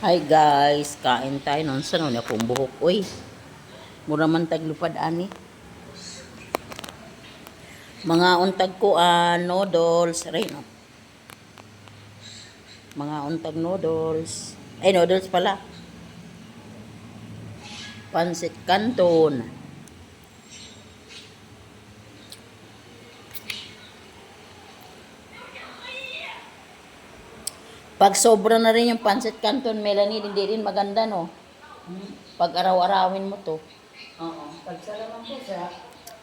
Hi guys, kain tayo nun. Saan na akong buhok? Uy, mura man taglupad ani. Mga untag ko, noodles. Aray, no? Mga untag noodles. Ay, noodles pala. Pansit Canton. Pag sobra na rin yung Pansit Canton, Melanie, hindi rin maganda, no? Pag araw-arawin mo to. Oo. Pagsalaman ko sa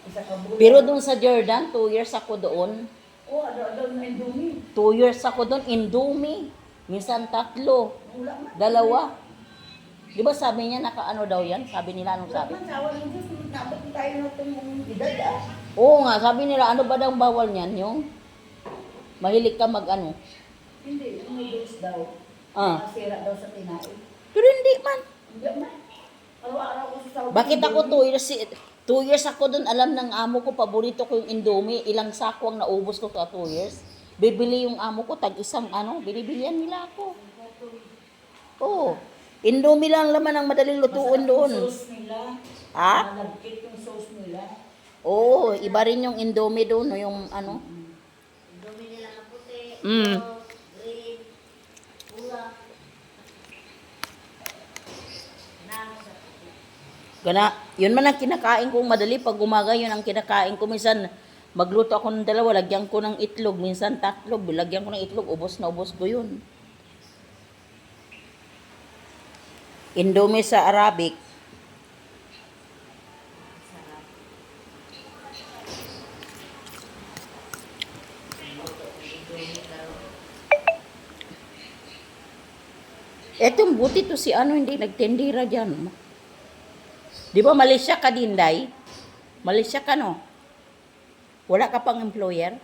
isa ka bulan. Pero doon sa Jordan, 2 years ako doon. Oo, ano na Indomie. 2 years ako doon, Indomie. Minsan 3, Wala man. 2. Di ba sabi niya, nakaano daw yan? Sabi nila, anong Wala sabi? man, sawa ng Diyos. Nabot tayo na itong edad ah. Oo nga, sabi nila, ano ba daw bawal niyan? Yung mahilig ka mag-ano. Hindi, yung noodles daw. Ah. Masira daw sa tinain. Pero hindi man. Hindi man. Araw-araw ko sa Saudi. Bakit ako 2 years ako doon, alam ng amo ko, paborito ko yung Indomie. Ilang sako ang naubos ko sa 2 years. Bibili yung amo ko, tag-isang binibilihan nila ako. Oo. Indomie lang laman ang madaling lutuin doon. Yung sauce nila. Ha? Nagkit yung sauce nila. Oo, iba rin yung Indomie doon, no, yung ano. Indomie nila na puti, Mm. green, pula. Nang sa puti. Gana, yun man ang kinakain kong madali. Pag umaga, yun ang kinakain ko. Minsan, magluto ako ng 2, lagyan ko ng itlog. Minsan 3, lagyan ko ng itlog. Ubos na ubos ko yun. Indomie sa Arabic. Sarap. Indomie daw. Etong buti to si ano, hindi nagtendira dyan. Di ba Malaysia ka din, Day? Malaysia ka, no? Wala ka pang employer?